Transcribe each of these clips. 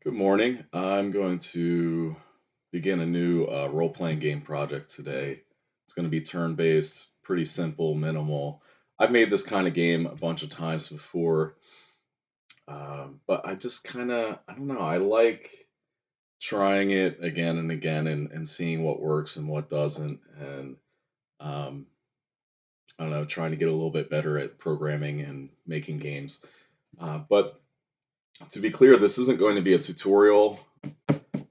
Good morning. I'm going to begin a new role-playing game project today. It's going to be turn-based, pretty simple, minimal. I've made this kind of game a bunch of times before, but I just I don't know, I like trying it again and again and seeing what works and what doesn't. And um, I don't know, trying to get a little bit better at programming and making games. But to be clear, this isn't going to be a tutorial.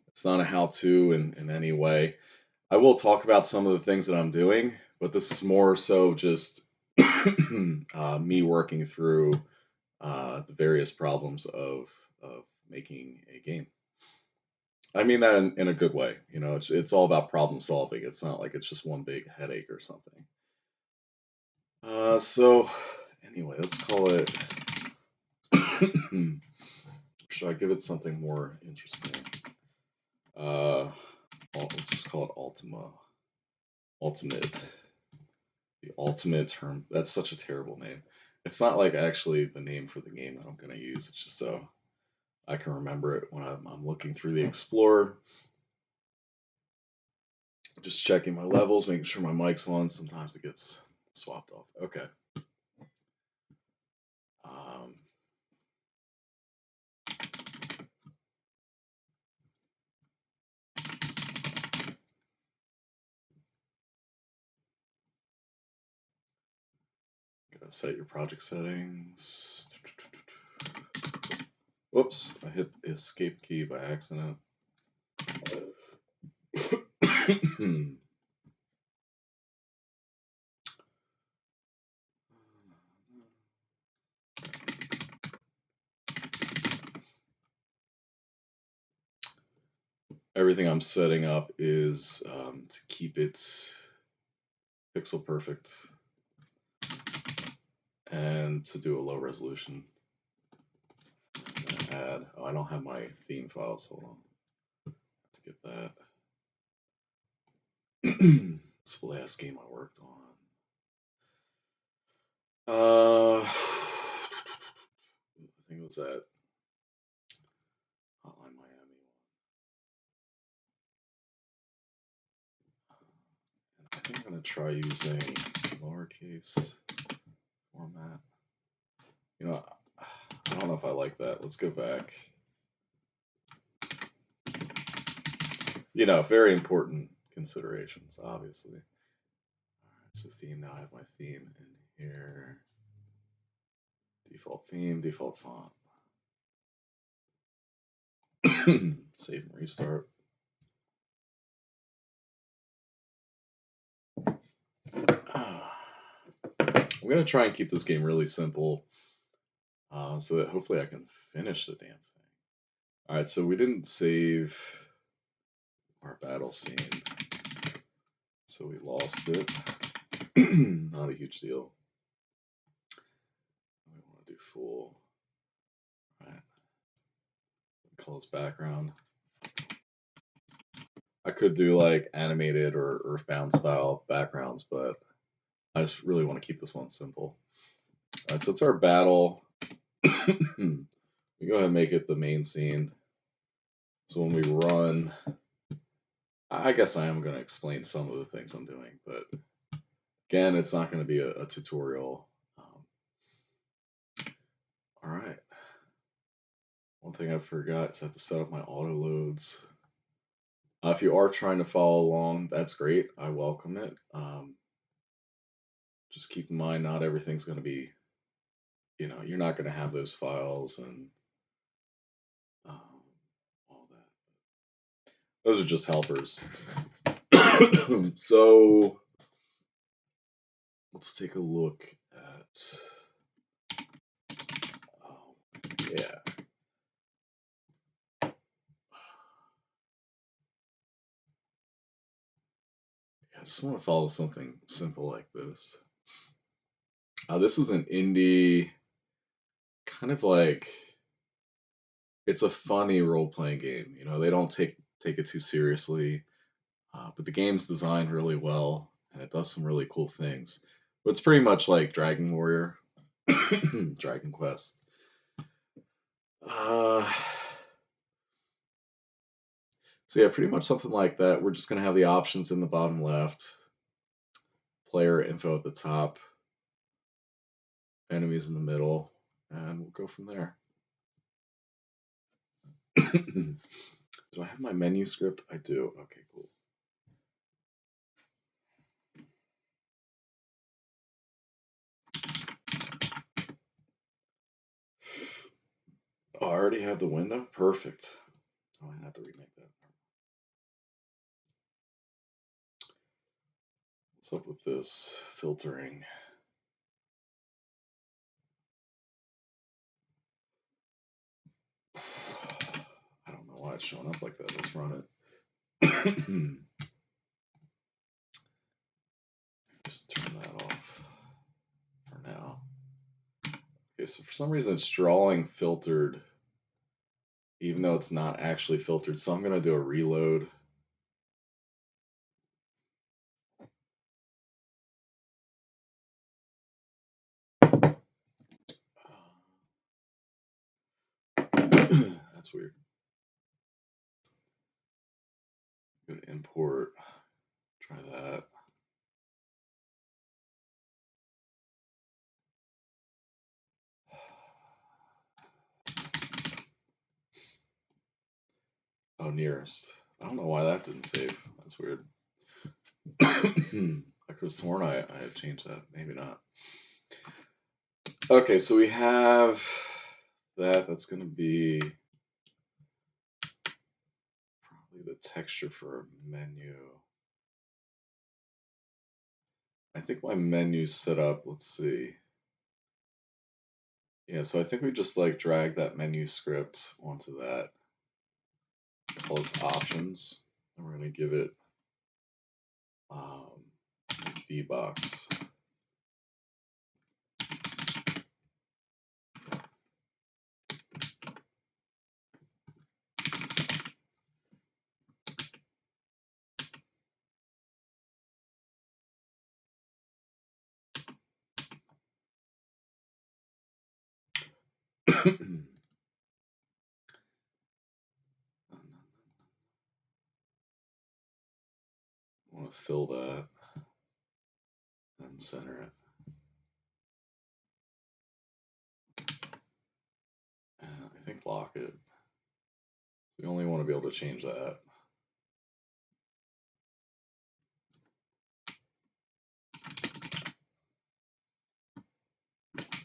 It's not a how-to in any way. I will talk about some of the things that I'm doing, but this is more so just me working through the various problems of making a game. I mean that in a good way. You know, it's all about problem solving. It's not like it's just one big headache or something. So anyway, let's call it. Should I give it something more interesting? Let's just call it Ultimate. The ultimate term. That's such a terrible name. It's not like actually the name for the game that I'm going to use. It's just so I can remember it when I'm looking through the Explorer. Just checking my levels, making sure my mic's on. Sometimes it gets swapped off. Okay. Um, Gotta set your project settings. Whoops, I hit the escape key by accident. Everything I'm setting up is to keep it pixel perfect and to do a low resolution. Add. Oh, I don't have my theme files. Hold on. To get that. It's the last game I worked on. I think it was that Hotline Miami one. I think I'm gonna try using lowercase format. You know, I don't know if I like that. Let's go back. You know, very important considerations, obviously. Alright, so theme, now I have my theme in here. Default theme, default font. Save and restart. I'm going to try and keep this game really simple so that hopefully I can finish the damn thing. Alright, so we didn't save our battle scene. So we lost it. Not a huge deal. We want to do full. Alright. Call this background. I could do like animated or Earthbound style backgrounds, but I just really want to keep this one simple. Alright, so it's our battle. We go ahead and make it the main scene. So when we run, I guess I am going to explain some of the things I'm doing, but again, it's not going to be a tutorial. All right. One thing I forgot is I have to set up my auto loads. If you are trying to follow along, that's great. I welcome it. Just keep in mind, not everything's going to be, you know, you're not going to have those files and all that. Those are just helpers. So let's take a look at. Yeah. I just want to follow something simple like this. This is an indie, kind of like, it's a funny role playing game. You know, they don't take it too seriously, but the game's designed really well and it does some really cool things. But it's pretty much like Dragon Warrior, Dragon Quest. Uh, So yeah, pretty much something like that. We're just going to have the options in the bottom left, player info at the top, enemies in the middle, and we'll go from there. Do I have my menu script? I do. Okay, cool. Oh, I already have the window? Perfect. Oh, I have to remake that. What's up with this filtering? I don't know why it's showing up like that. Let's run it. Just turn that off for now. Okay, so for some reason it's drawing filtered, even though it's not actually filtered. So I'm going to do a reload. That's weird. Go to import. Try that. Oh, nearest. I don't know why that didn't save. That's weird. I could have sworn I had changed that. Maybe not. Okay, so we have that. That's going to be probably the texture for a menu. I think my menu's set up. Let's see. Yeah, so I think we just like drag that menu script onto that. Call this options. And we're going to give it VBox. I want to fill that and center it. And I think lock it. We only want to be able to change that.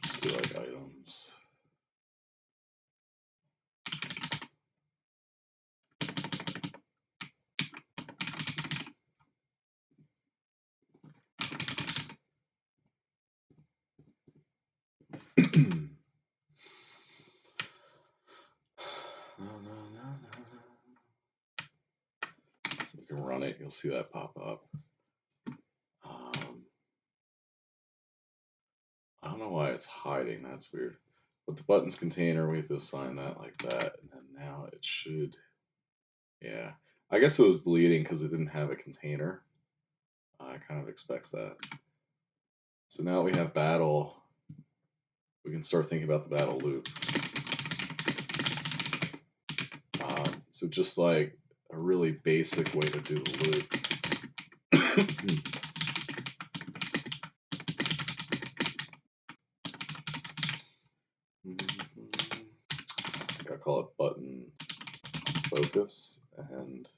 Just do like items. You can run it, you'll see that pop up. I don't know why it's hiding, that's weird. But the buttons container, we have to assign that like that, and then now it should, yeah. I guess it was deleting because it didn't have a container. I kind of expects that. So now we have battle. We can start thinking about the battle loop. So just like a really basic way to do the loop. I call it button focus, and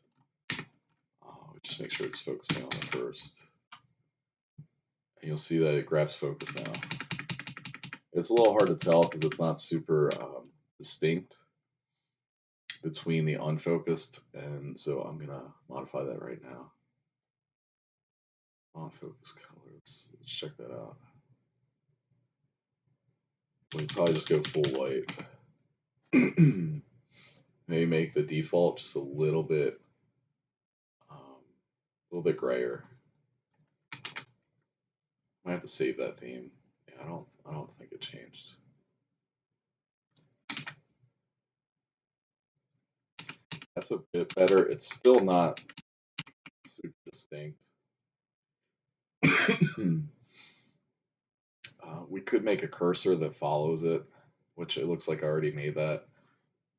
just make sure it's focusing on the first. And you'll see that it grabs focus now. It's a little hard to tell because it's not super distinct between the unfocused, and so I'm gonna modify that right now. On focus color. Let's check that out. We probably just go full white. Maybe make the default just a little bit grayer. Might have to save that theme. Yeah, I don't think it changed. That's a bit better. It's still not super distinct. We could make a cursor that follows it, which it looks like I already made that.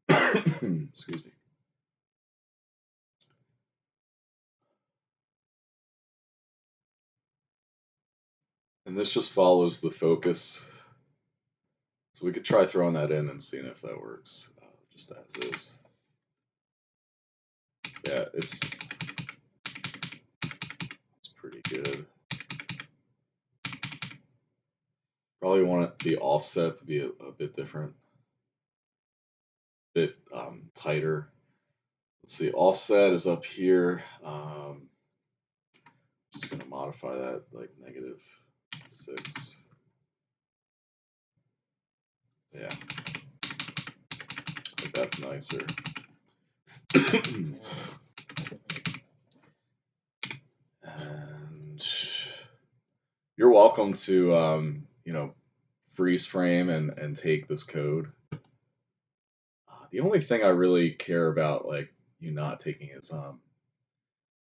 Excuse me. And this just follows the focus. So we could try throwing that in and seeing if that works, just as is. Yeah, it's pretty good. Probably want the offset to be a bit different, a bit tighter. Let's see, offset is up here. Just gonna modify that like -6. Yeah, I think that's nicer. And you're welcome to freeze frame and take this code. The only thing I really care about, like, you not taking is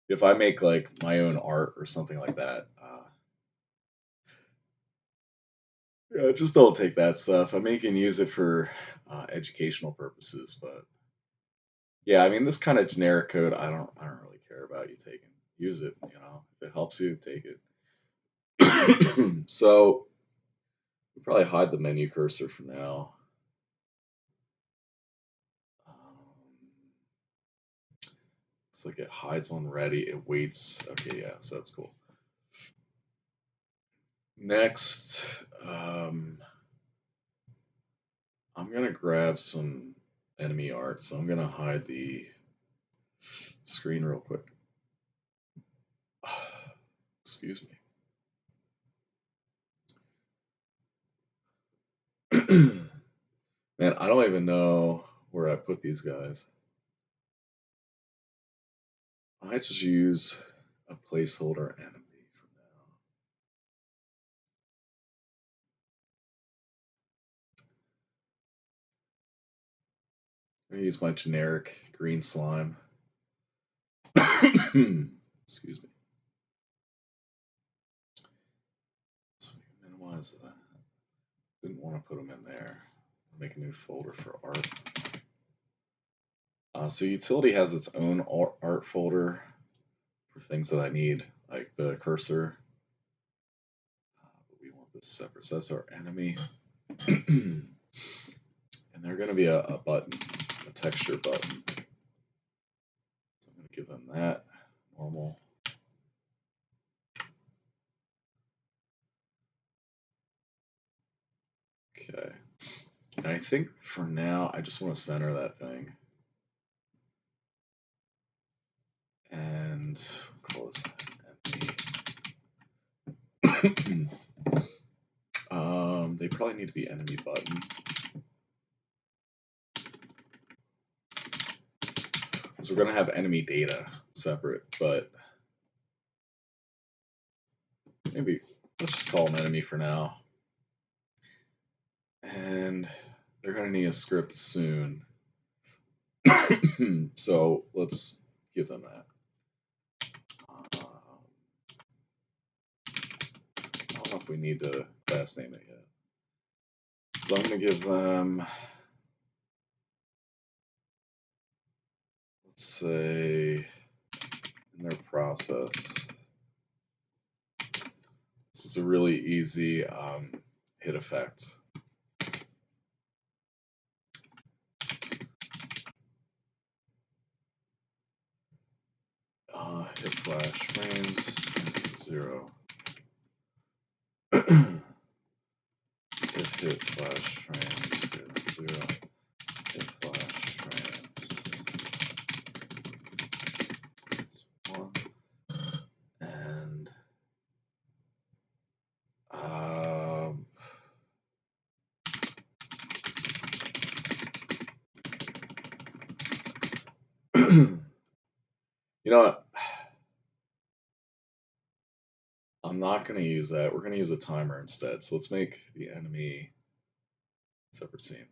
if I make like my own art or something like that. Yeah, just don't take that stuff. I mean, you can use it for educational purposes, but yeah, I mean, this kind of generic code, I don't really care about you taking. Use it, if it helps you, take it. So we'll probably hide the menu cursor for now. Looks like it hides when ready. It waits. Okay, yeah, so that's cool. Next, I'm gonna grab some enemy art, so I'm gonna hide the screen real quick. Excuse me. Man, I don't even know where I put these guys. I just use a placeholder enemy for now. I'm gonna use my generic green slime. Excuse me. So we can minimize that. Didn't want to put them in there. Make a new folder for art. So utility has its own art folder for things that I need, like the cursor. But we want this separate. So that's our enemy. And they're going to be a button, a texture button. So I'm going to give them that, normal. Okay. And I think for now, I just want to center that thing. And we'll call this enemy. They probably need to be enemy button. So we're going to have enemy data separate, but maybe let's just call them enemy for now. And they're going to need a script soon. So let's give them that. I don't know if we need to class name it yet. So I'm going to give them, let's say, in their process. This is a really easy hit effect. Hit flash frames 0. If hit flash frames 0, hit flash frames 1, and you know what? I'm not going to use that. We're going to use a timer instead. So let's make the enemy separate scene.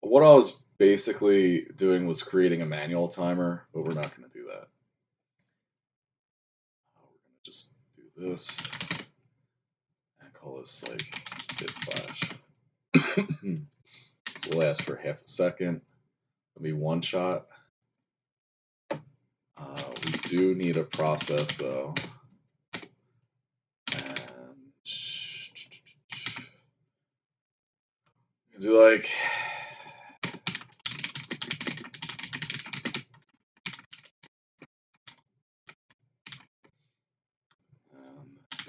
What I was basically doing was creating a manual timer, but we're not going to do that. We're going to just do this and call this like hit flash. So we'll ask for half a second. It'll be one shot. We do need a process though. And do like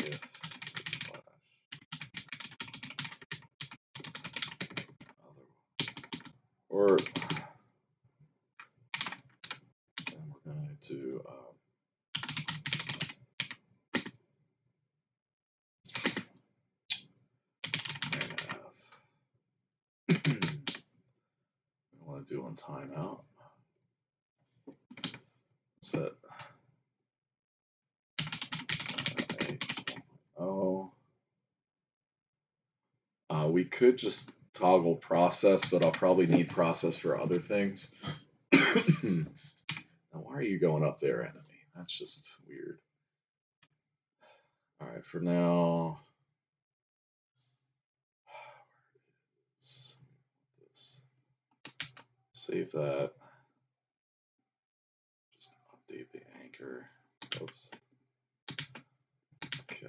if slash other, or then we're going to do we want to do on timeout. Set oh. We could just toggle process, but I'll probably need process for other things. Now, why are you going up there, enemy? That's just weird. All right, for now. Save that. Just update the anchor. Oops. Okay.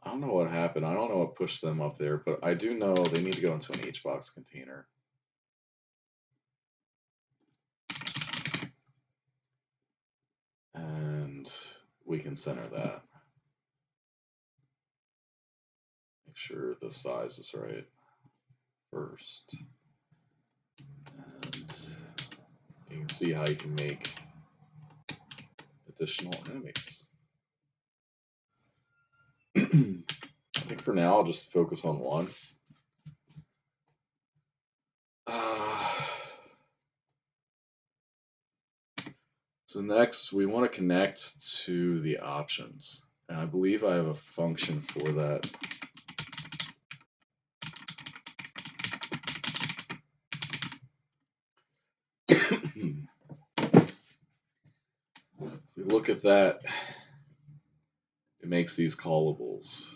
I don't know what happened. I don't know what pushed them up there, but I do know they need to go into an HBox container. And we can center that. Make sure the size is right first. And you can see how you can make additional enemies. I think for now I'll just focus on one. So next we want to connect to the options. And I believe I have a function for that. If we look at that, it makes these callables,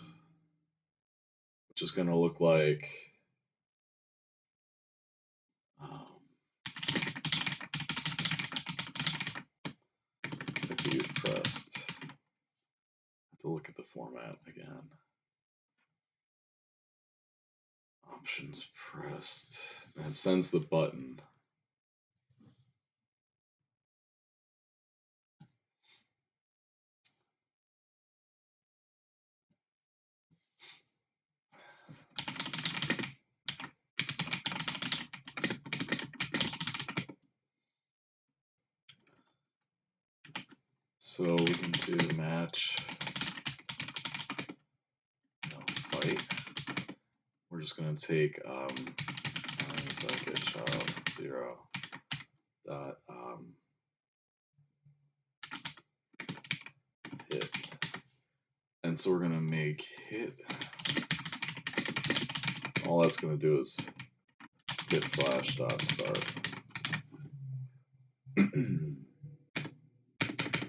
which is going to look like view pressed. Have to look at the format again. Options pressed, and it sends the button. So we can do match, fight. We're just going to take get child 0 dot hit, and so we're going to make hit. All that's going to do is hit flash dot start.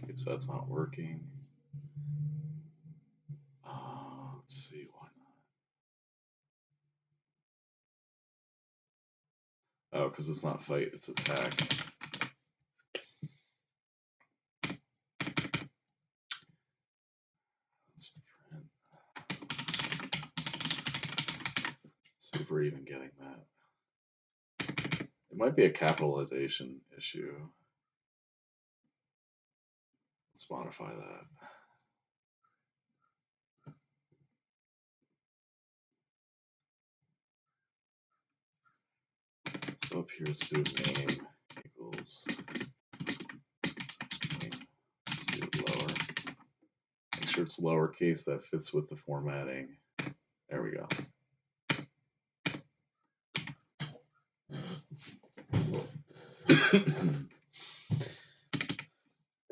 Okay, so that's not working. Let's see, why not? Oh, because it's not fight, it's attack. Let's print. See if we're even getting that. It might be a capitalization issue. Let's modify that. So up here, let's do name equals name. Let's do it lower. Make sure it's lowercase, that fits with the formatting. There we go.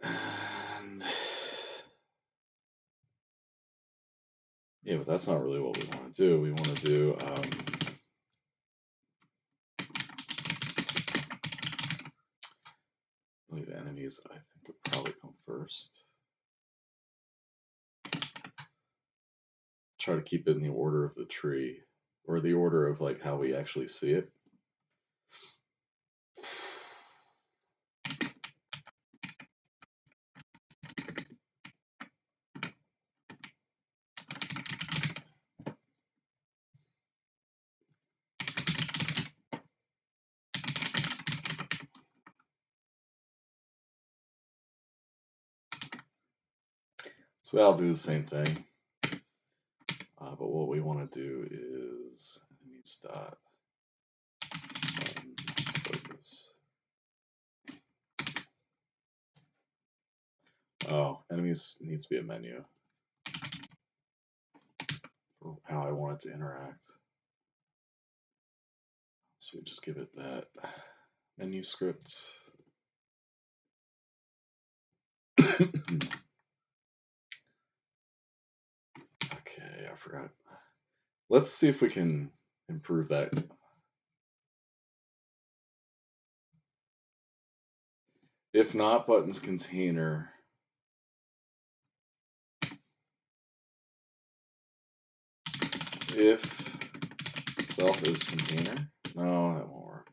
And yeah, but that's not really what we want to do. We want to do the enemies, I think, would probably come first. Try to keep it in the order of the tree, or the order of like how we actually see it. So that'll do the same thing. But what we want to do is enemies dot focus. Oh, enemies needs to be a menu for how I want it to interact. So we just give it that menu script. Okay, I forgot. Let's see if we can improve that. If not, buttons container. If self is container. No, that won't work.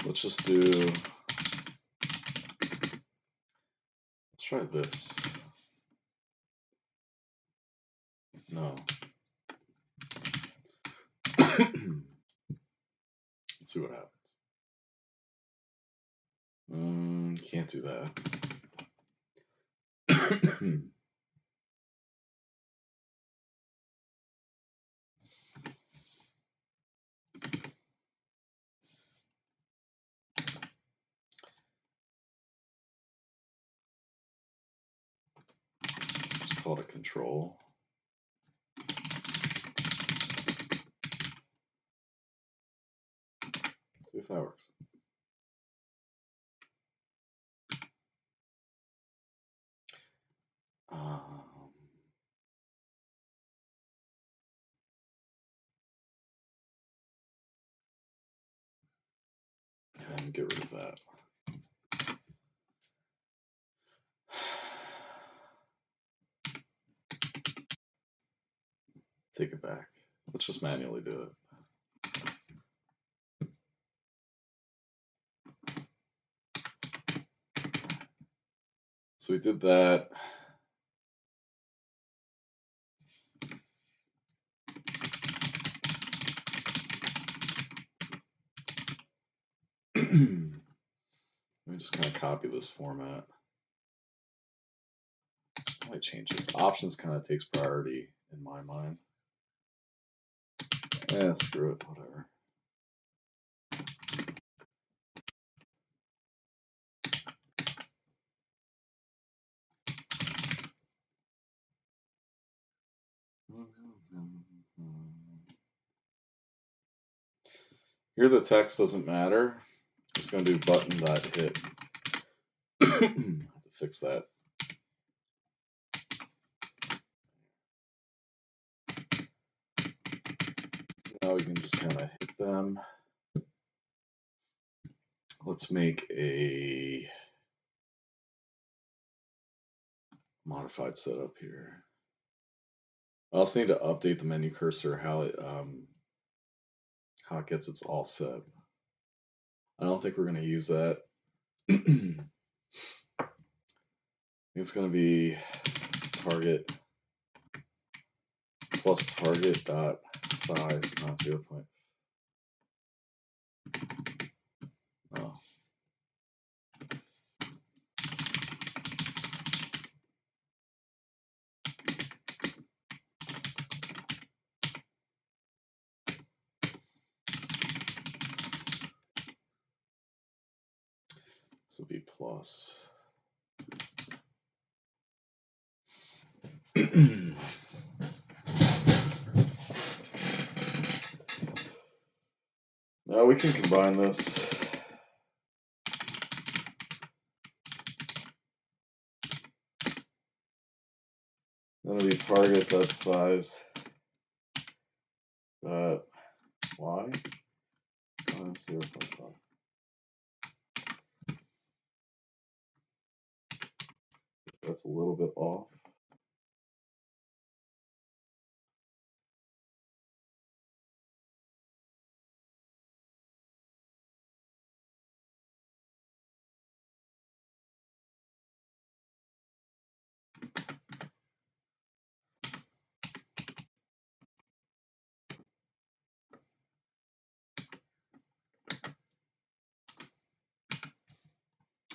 Let's just do, let's try this. No. Let's see what happens. Can't do that. Just call it a control. See if that works. And get rid of that. Take it back. Let's just manually do it. So we did that. Let me just kind of copy this format. I might change this. Options kind of takes priority in my mind. Screw it, whatever. Here the text doesn't matter. I'm just going to do button.hit. I have to fix that. So now we can just kind of hit them. Let's make a modified setup here. I also need to update the menu cursor, how it gets its offset. I don't think we're going to use that. It's going to be target plus target dot size, not 0. Oh. This will be plus. Now we can combine this. Then it'll be target dot size dot y times 0.5. That's a little bit off.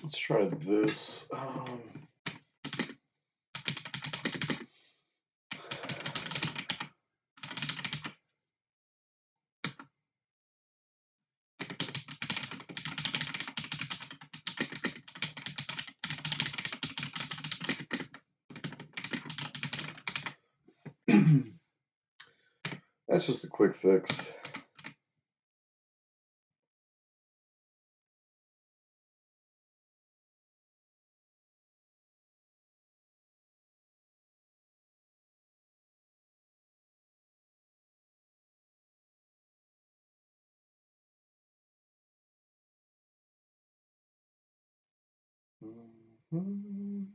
Let's try this. That's just a quick fix. Mhm.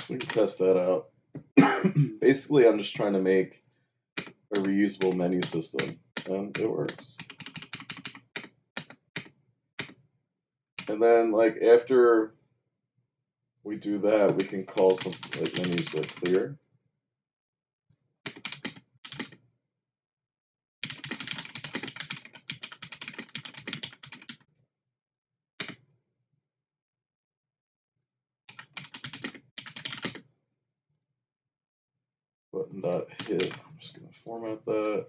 We can test that out. Basically, I'm just trying to make a reusable menu system, and it works. And then, like, after we do that, we can call something like menus like clear. Button.hit. I'm just going to format that.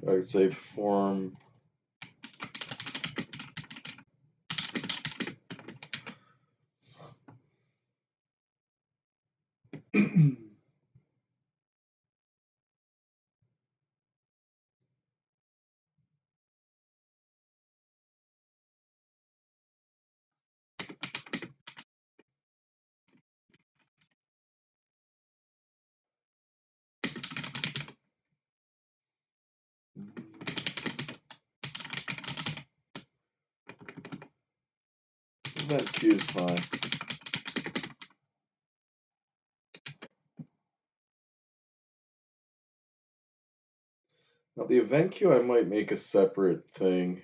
I could say form. Event queue is fine. Now the event queue, I might make a separate thing.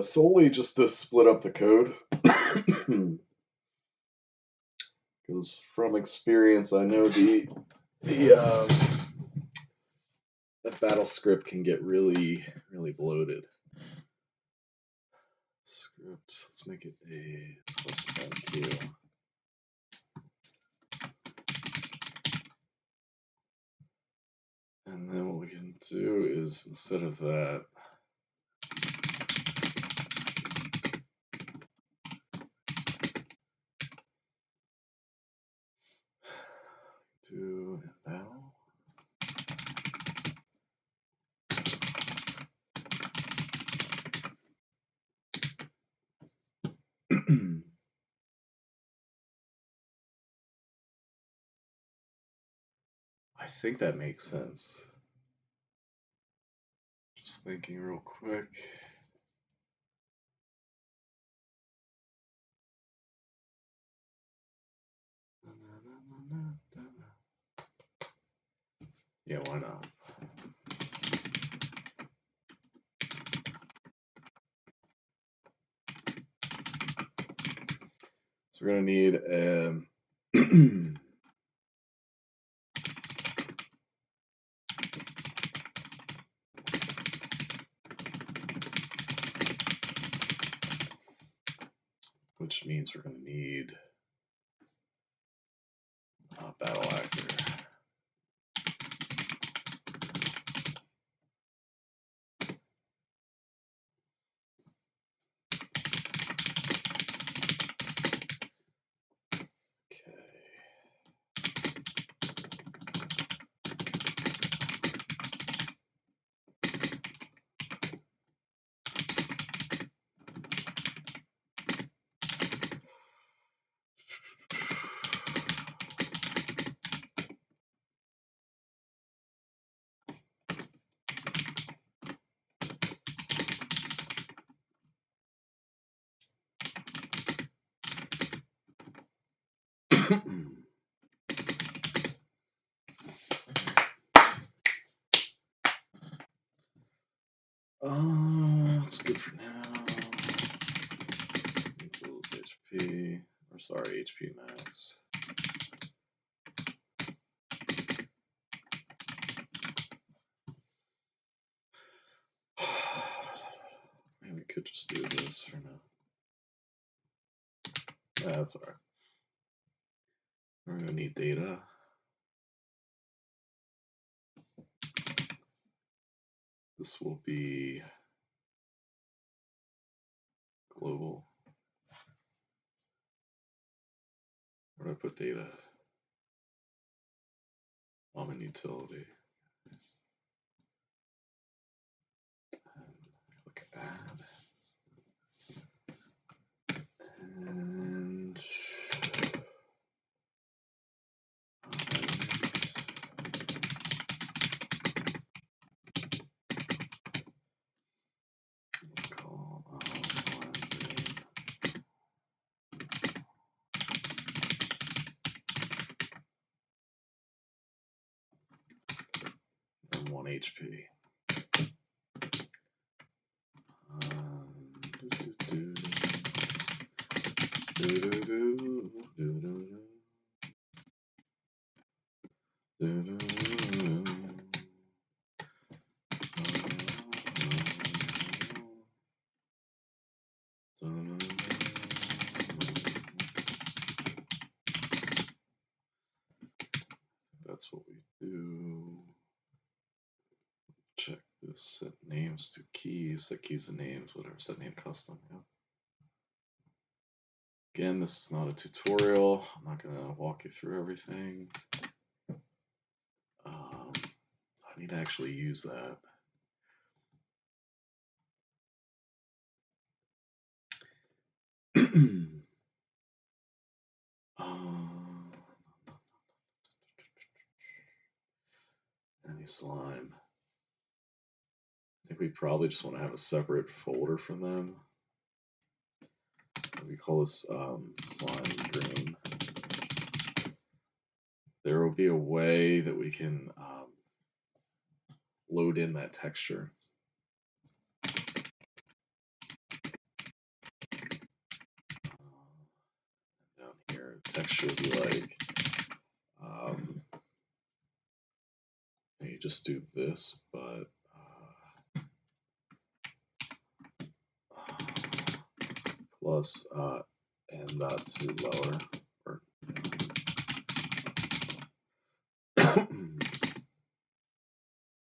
Solely just to split up the code. Because from experience, I know the that battle script can get really bloated. Script. Let's make it a specified queue. And then what we can do is, instead of that, do inbound. I think that makes sense. Just thinking real quick. Yeah, why not? So we're gonna need which means we're gonna need a battle actor. That's good for now. Equals HP, or sorry, HP max. Maybe we could just do this for now. That's alright. We're gonna need data. This will be global. Where do I put data? I'm in utility. And click add. And let's call slime green. And 1 HP. That's what we do. Check this, set names to keys, set keys to names, whatever, set name custom. Yeah. Again, this is not a tutorial. I'm not going to walk you through everything. I need to actually use that. Any slime. I think we probably just want to have a separate folder for them. We call this slime green. There will be a way that we can load in that texture. texture would be like, you just do this, but plus n.2 lower, or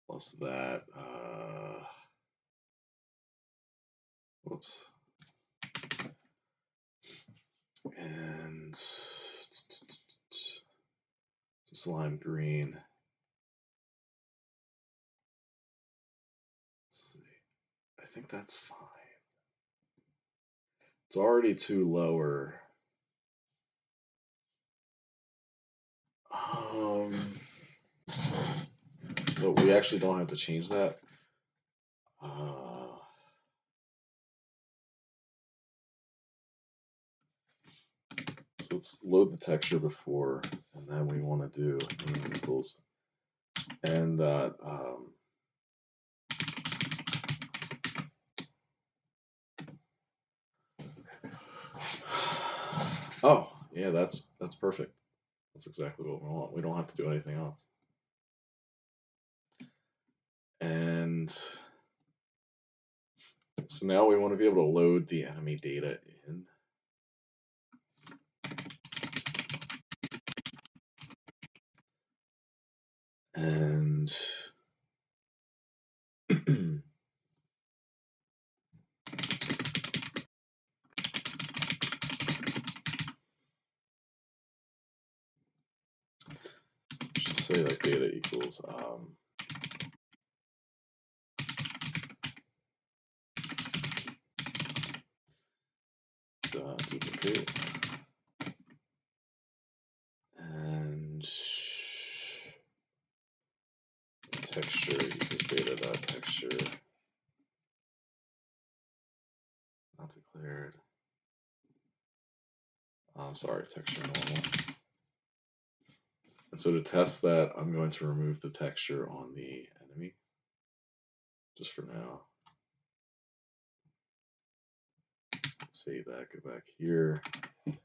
plus that, whoops, and this lime green. Let's see, I think that's fine. It's already too lower. So we actually don't have to change that. So let's load the texture before, and then we want to do name equals and oh yeah, that's perfect. That's exactly what we want. We don't have to do anything else. And so now we want to be able to load the enemy data in. And just say like data equals duplicate, and texture equals data dot texture not declared. I'm sorry, texture normal. And so to test that, I'm going to remove the texture on the enemy, just for now. Save that, go back here. Right,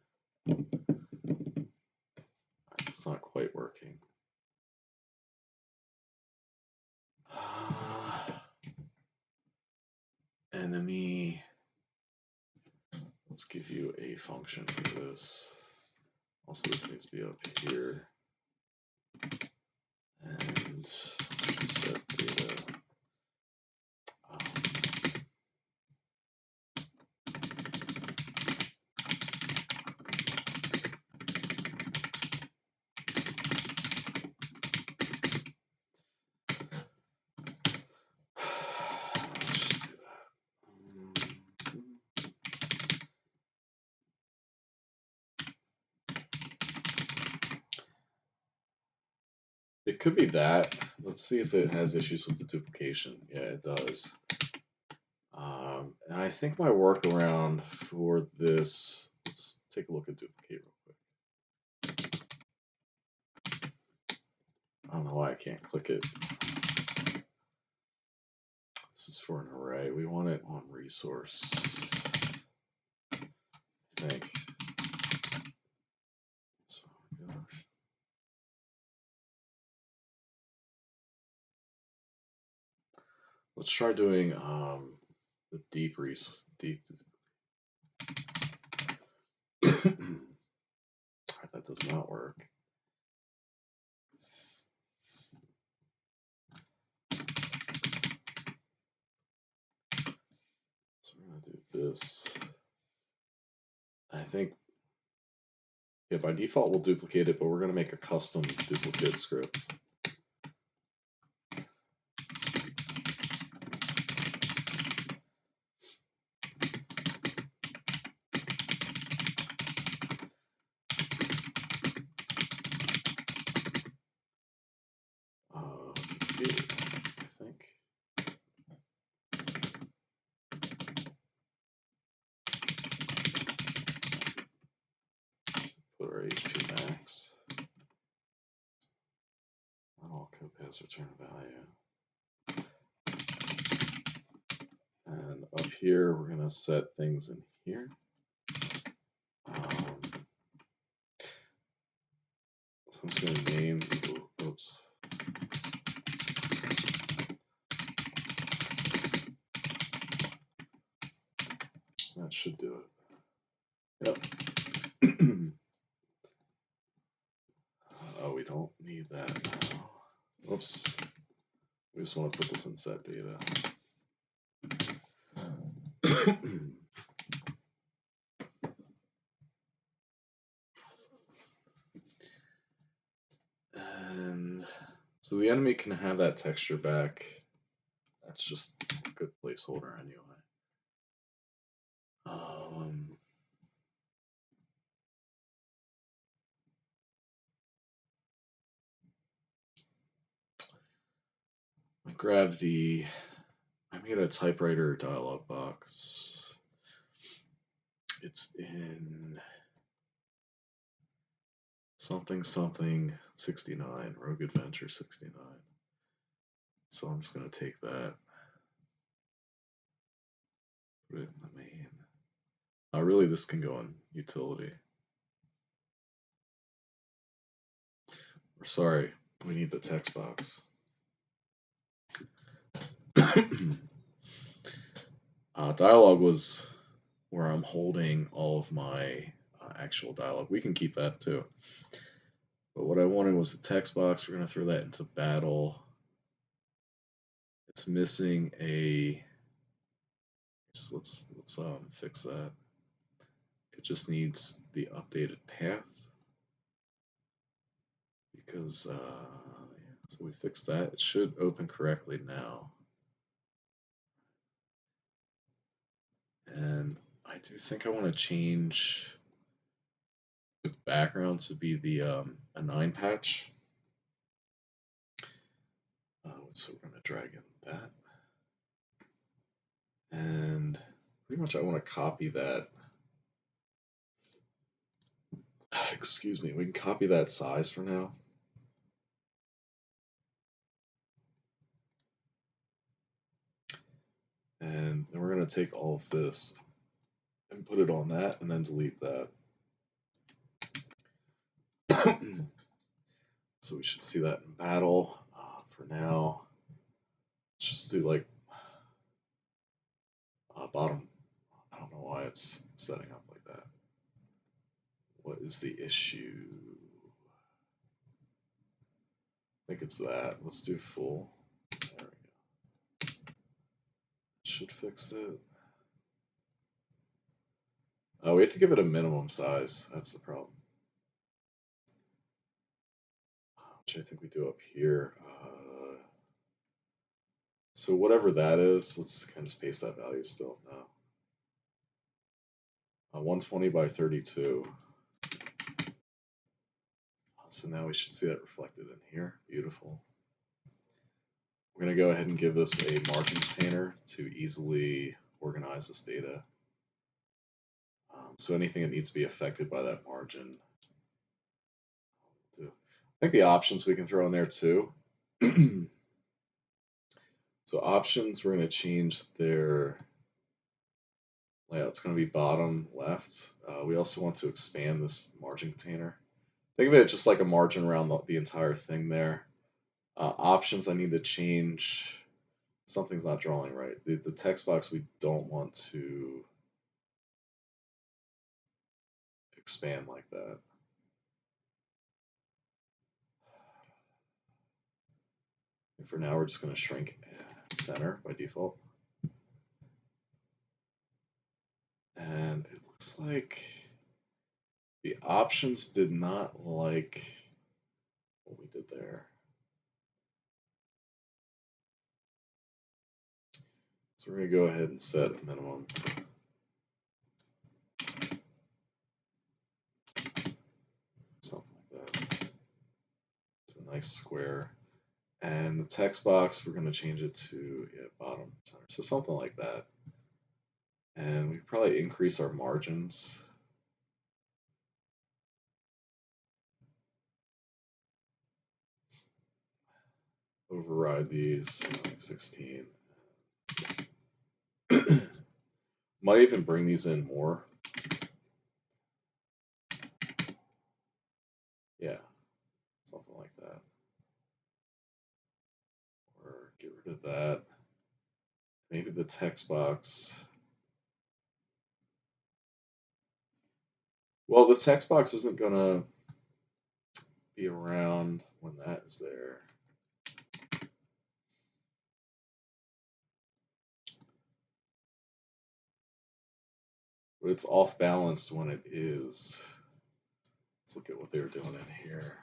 so it's not quite working. Enemy. Let's give you a function for this. Also, this needs to be up here. And set data. It could be that. Let's see if it has issues with the duplication. Yeah, it does. And I think my workaround for this, let's take a look at duplicate real quick. I don't know why I can't click it. This is for an array. We want it on resource, I think. So, gosh. Let's try doing the deep resource. That does not work. So we're going to do this. I think, yeah, by default we'll duplicate it, but we're going to make a custom duplicate script. Duplicate, I think. Put our HP max. Not all code paths return a value. And up here, we're going to set things in here. I'm just going to name, oops. That should do it. Yep. Oh, we don't need that now. Oops. We just want to put this in set data. And so the enemy can have that texture back. That's just a good placeholder anyway. I made a typewriter dialog box. It's in something 69, Rogue Adventure 69. So I'm just going to take that, put it in the main. Really, this can go in utility. Or sorry, we need the text box. Dialogue was where I'm holding all of my actual dialogue. We can keep that too. But what I wanted was the text box. We're going to throw that into battle. It's missing a. Let's fix that. It just needs the updated path because so we fixed that. It should open correctly now. And I do think I want to change the background to be the a 9 patch. So we're going to drag in that. And pretty much I want to copy that. Excuse me, we can copy that size for now. And then we're going to take all of this and put it on that and then delete that. So we should see that in battle. For now, let's just do like bottom. I don't know why it's setting up like that. What is the issue? I think it's that. Let's do full. There we go. Should fix it. Oh, we have to give it a minimum size. That's the problem. Which I think we do up here. So whatever that is, let's kind of just paste that value still now. 120 by 32. So now we should see that reflected in here. Beautiful. We're going to go ahead and give this a margin container to easily organize this data. So anything that needs to be affected by that margin. I think the options we can throw in there too. So options, we're going to change their layout. It's going to be bottom left. We also want to expand this margin container. Think of it just like a margin around the entire thing there. Options, I need to change. Something's not drawing right. The text box we don't want to expand like that. And for now, we're just going to shrink center by default. And it looks like the options did not like what we did there. So we're going to go ahead and set a minimum. Something like that. To a nice square. And the text box, we're going to change it to bottom center. So something like that. And we probably increase our margins. Override these, like 16. Might even bring these in more. Yeah. something like that. Or get rid of that. Maybe the text box. Well, the text box isn't gonna be around when that is there. But it's off balance when it is. Let's look at what they were doing in here.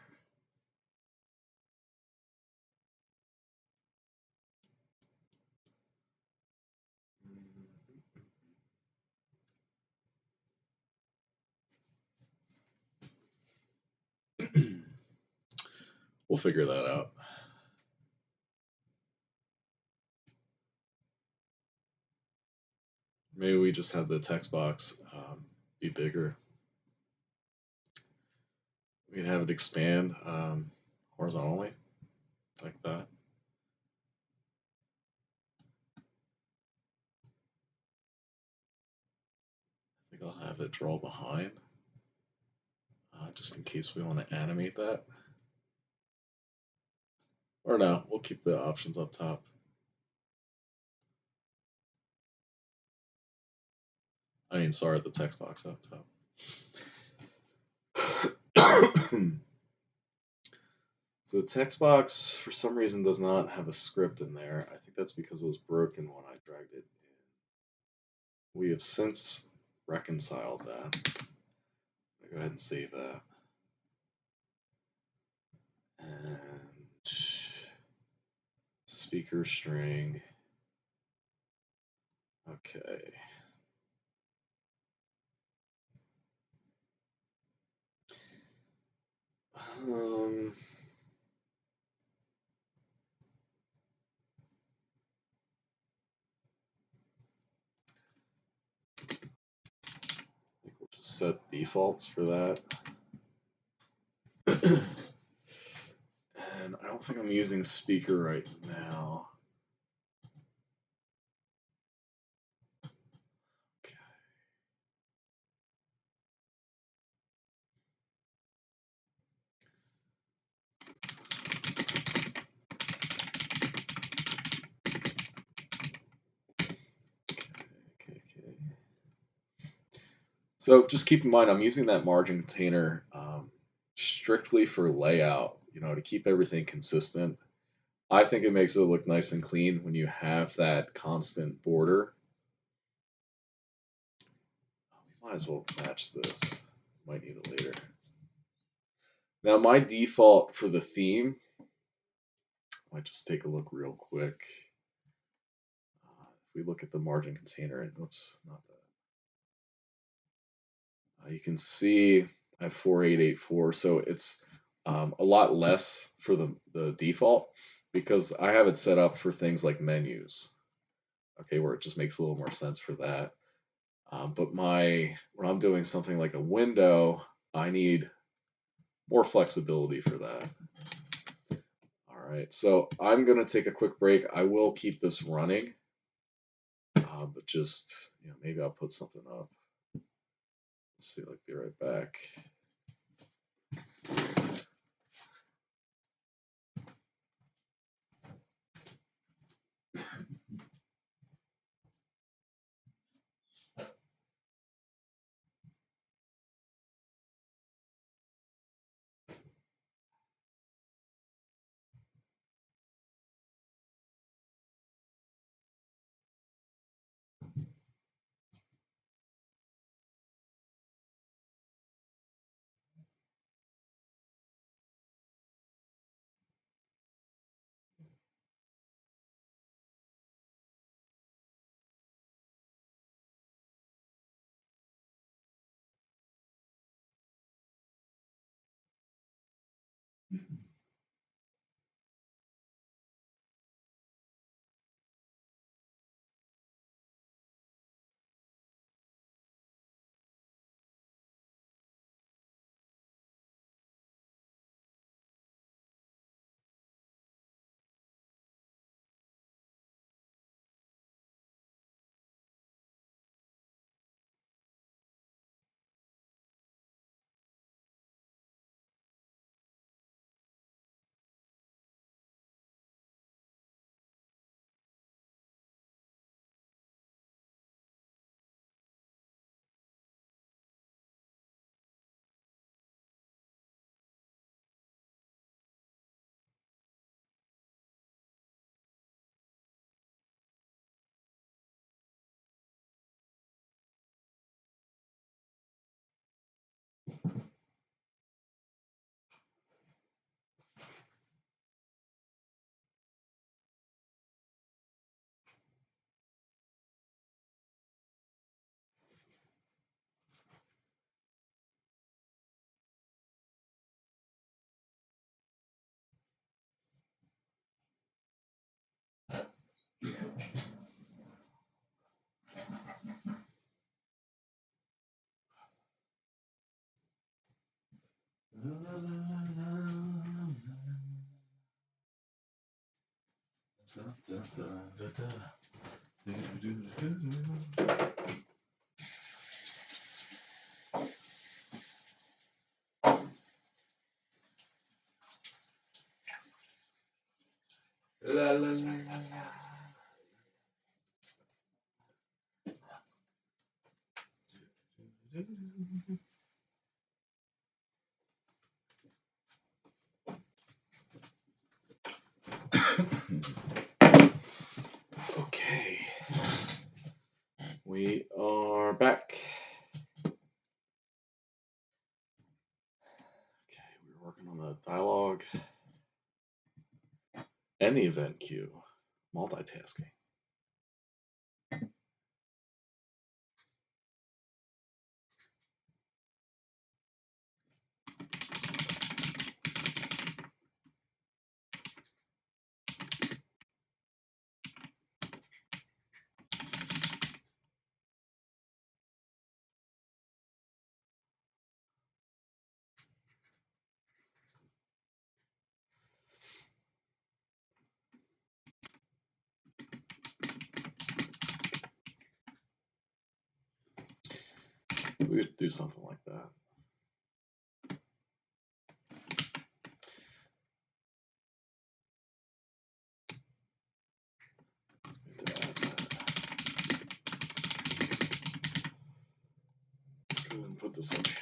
We'll figure that out. Maybe we just have the text box be bigger. We can have it expand horizontally, like that. I think I'll have it draw behind, just in case we want to animate that. Or no, we'll keep the options up top. I mean, sorry, the text box up top. So the text box, for some reason, does not have a script in there. I think that's because it was broken when I dragged it in. We have since reconciled that. I'll go ahead and save that. And speaker string. Okay. Um, I think we'll just set defaults for that. And I don't think I'm using speaker right now. Okay. Okay. So just keep in mind, I'm using that margin container strictly for layout, to keep everything consistent. I think it makes it look nice and clean when you have that constant border. We might as well match this. Might need it later. Now my default for the theme, I might just take a look real quick. If we look at the margin container, and oops, not that. You can see I have 4884, so it's a lot less for the default because I have it set up for things like menus. Okay, where it just makes a little more sense for that. But when I'm doing something like a window, I need more flexibility for that. All right, so I'm gonna take a quick break. I will keep this running, but just maybe I'll put something up. Let's see. I'll be right back. La, la, la, la, la. Okay, we are back. Okay, we're working on the dialogue and the event queue. Multitasking. We would do something like that. To add that. Let's go ahead and put this up here.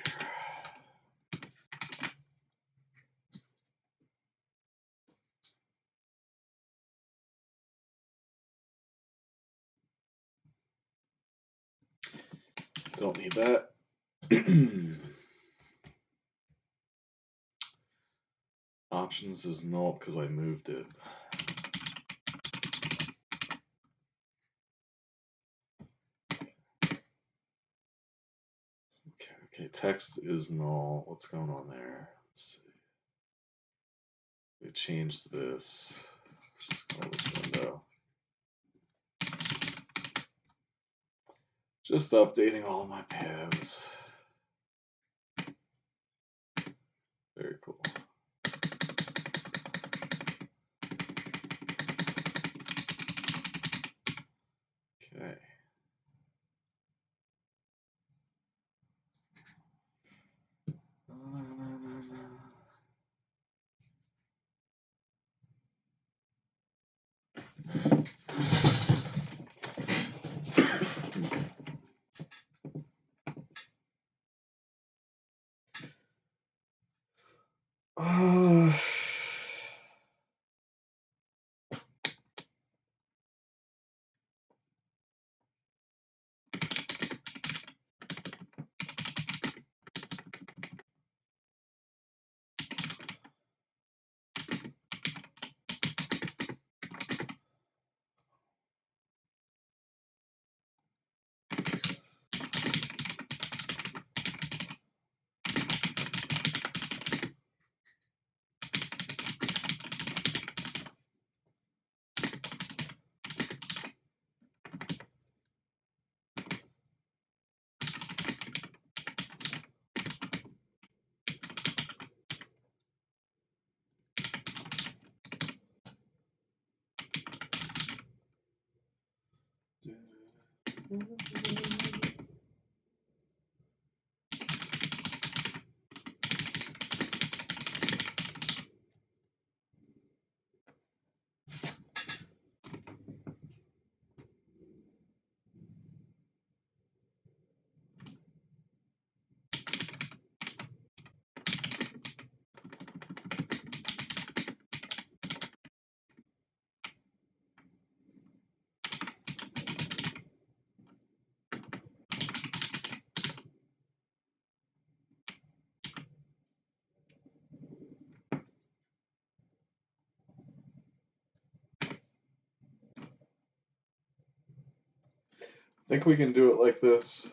Don't need that. Options is null because I moved it. Okay, text is null. What's going on there? Let's see. We changed this. Let's just call this window. Just updating all of my paths. Very cool. Okay. Think we can do it like this.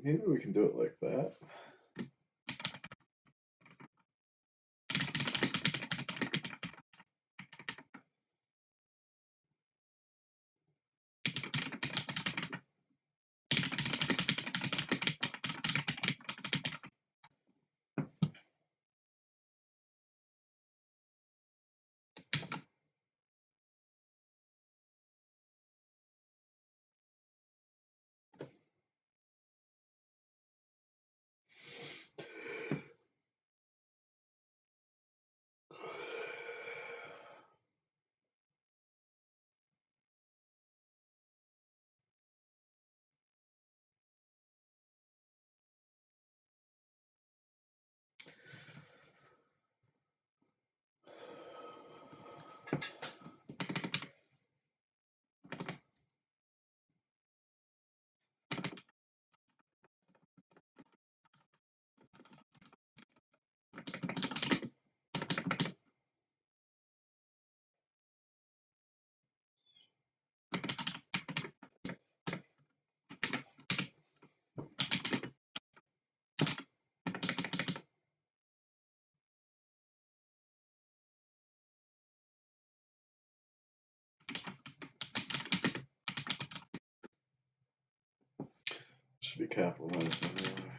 maybe we can do it like that. Should be capitalized anyway.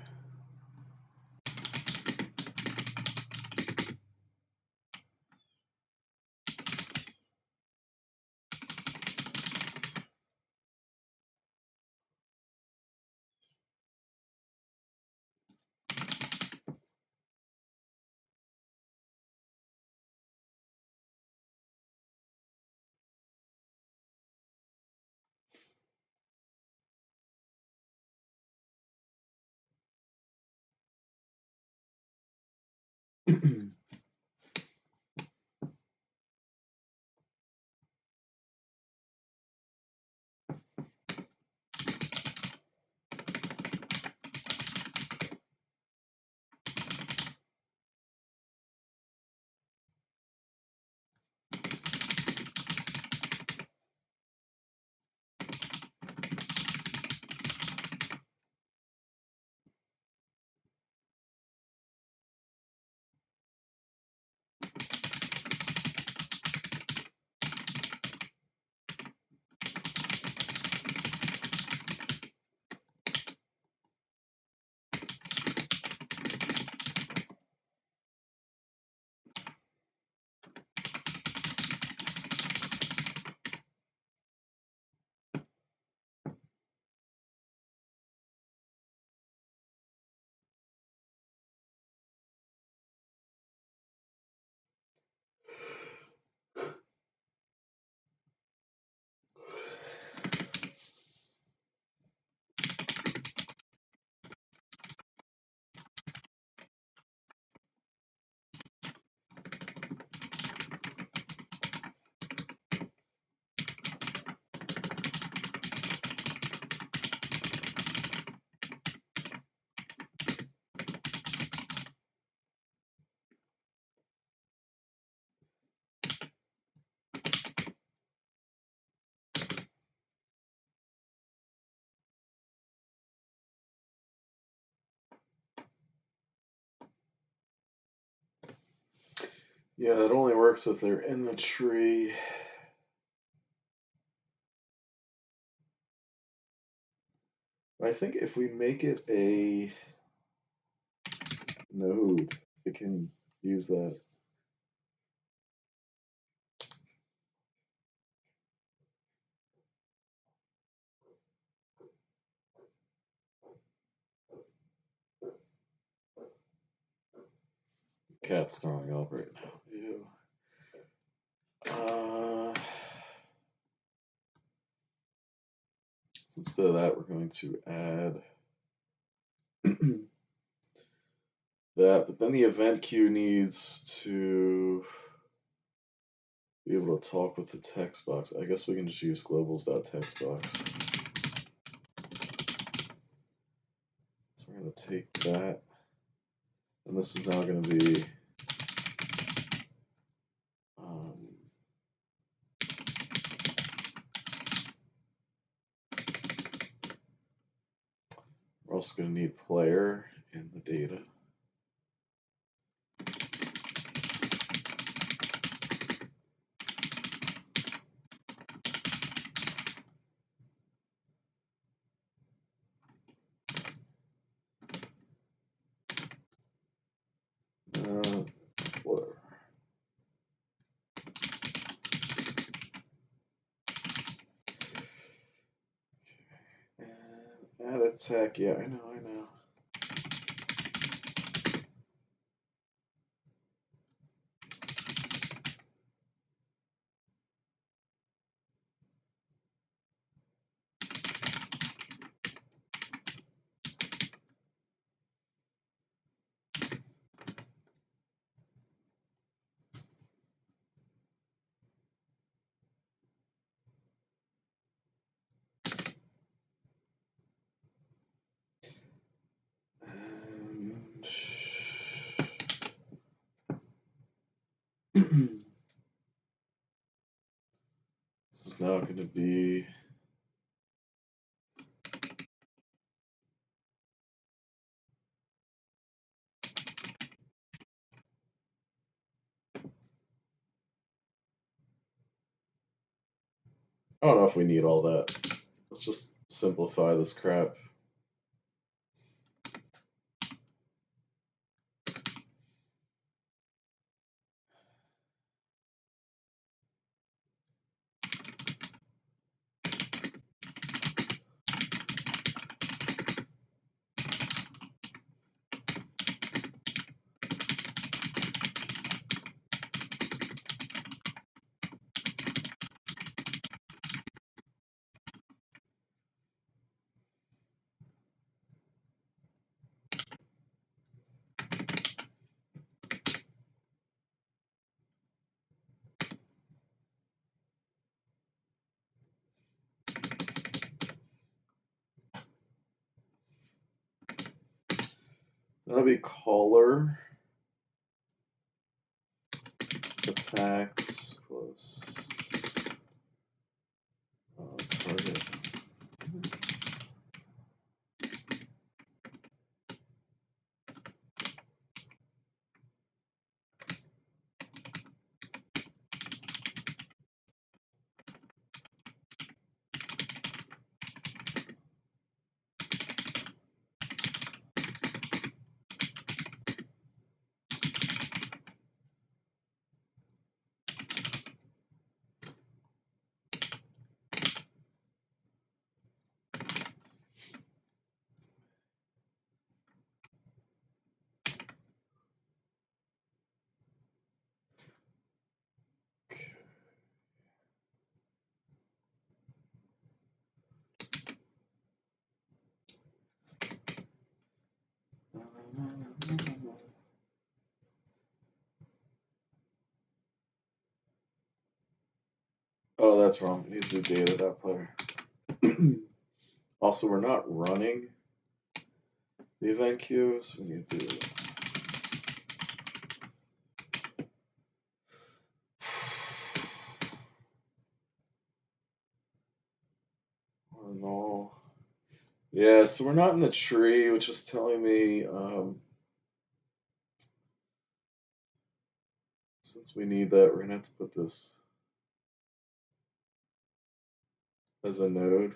Yeah, it only works if they're in the tree. I think if we make it a node, it can use that. Cat's throwing up right now. Ew. So instead of that, we're going to add that, but then the event queue needs to be able to talk with the text box. I guess we can just use globals.textbox. So we're going to take that, and this is now going to be we're also going to need player in the data. Whatever. And add attack. Yeah, I know. This is now going to be I don't know if we need all that. Let's just simplify this crap. That'll be caller attacks plus target. Oh, that's wrong. It needs to be data.player. Also, we're not running the event queue, so we need to no. Yeah, so we're not in the tree, which is telling me since we need that, we're gonna have to put this as a node.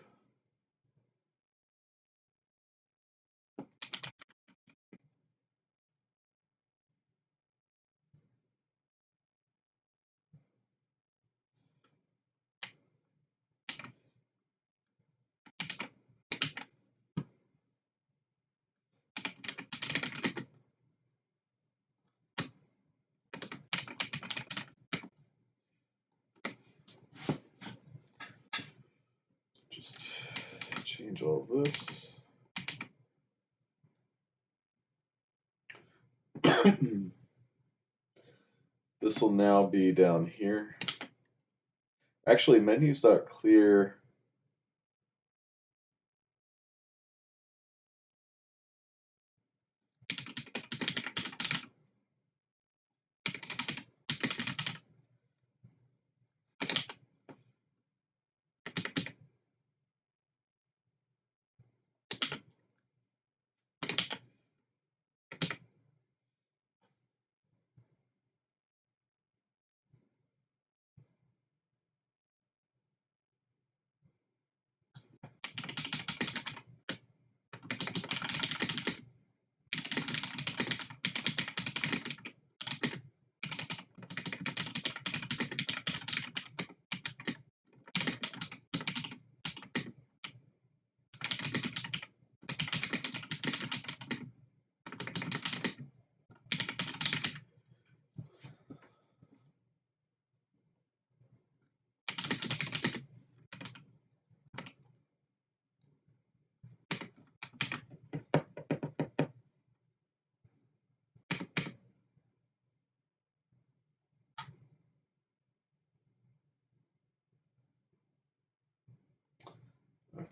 Just change all this. This will now be down here. Actually, menus.clear.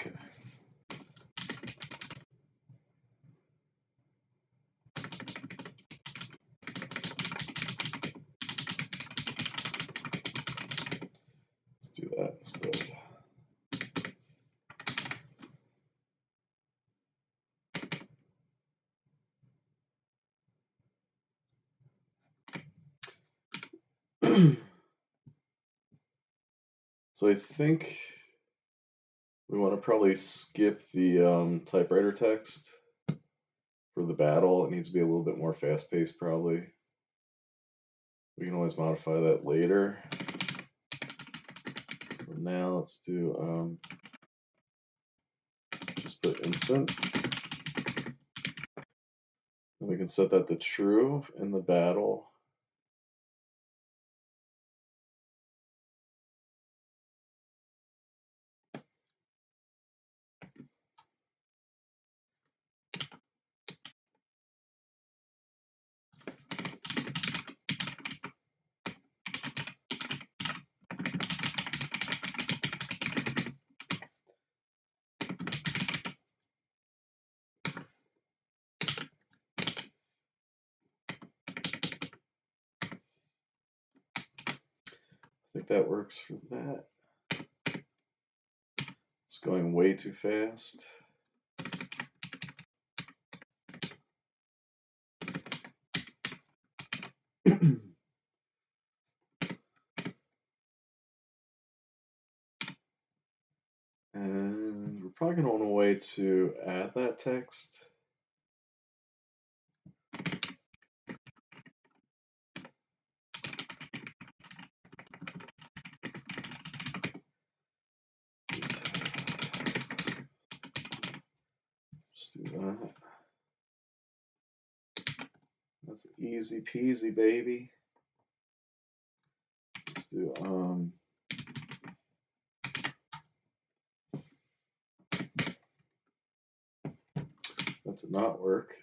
Okay. Let's do that instead. So I think we want to probably skip the typewriter text for the battle. It needs to be a little bit more fast-paced, probably. We can always modify that later. For now, let's do just put instant. And we can set that to true in the battle. I think that works for that. It's going way too fast. And we're probably going to want a way to add that text. Just do that. That's easy peasy, baby. Let's do that did not work.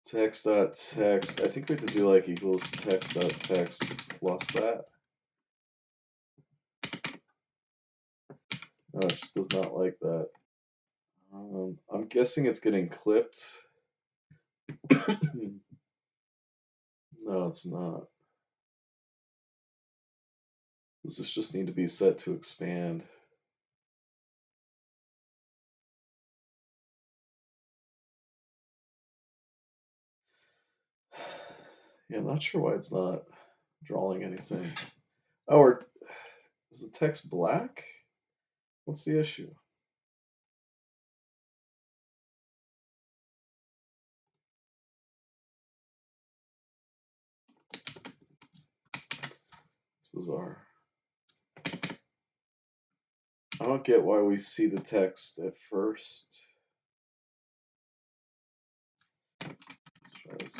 Text.text. I think we have to do like equals text.text plus that. No, it just does not like that. I'm guessing it's getting clipped. No, it's not. Does this just need to be set to expand? Yeah, I'm not sure why it's not drawing anything. Oh, or is the text black? What's the issue? It's bizarre. I don't get why we see the text at first. Let's try this.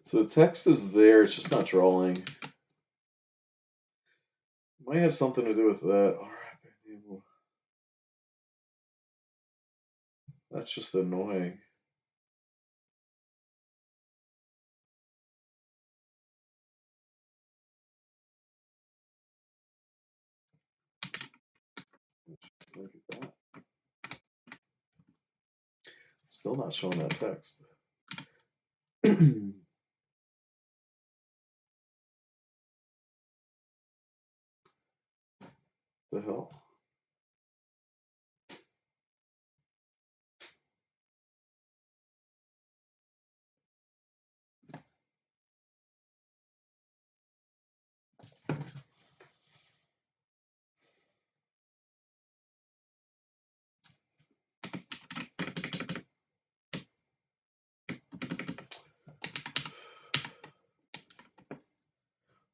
So the text is there, it's just not drawing. Might have something to do with that. That's just annoying. Look at that. Still not showing that text. The hell?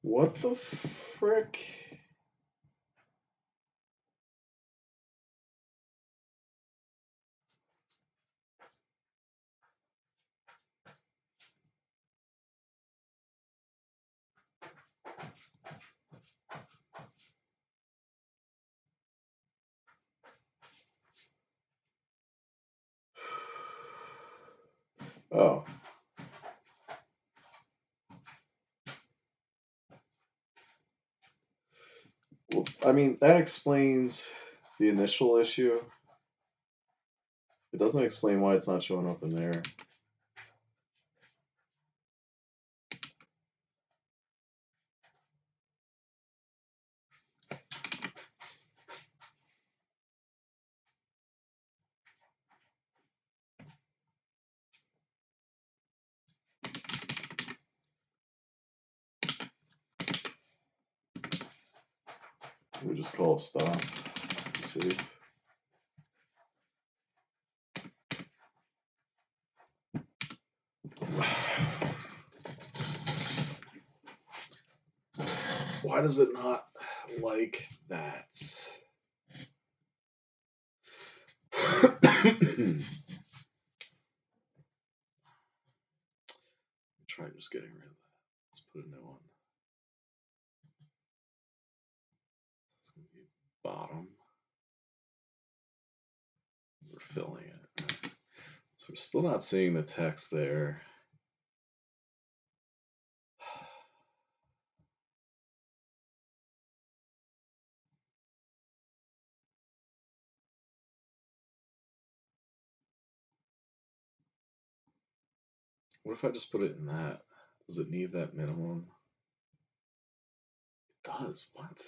What the frick? Oh. Well, I mean, that explains the initial issue. It doesn't explain why it's not showing up in there. We just call it stop. See. Why does it not like that? Try just getting rid of that. Let's put a new one. This is going to be bottom. We're filling it. So we're still not seeing the text there. What if I just put it in that? Does it need that minimum? It does. What?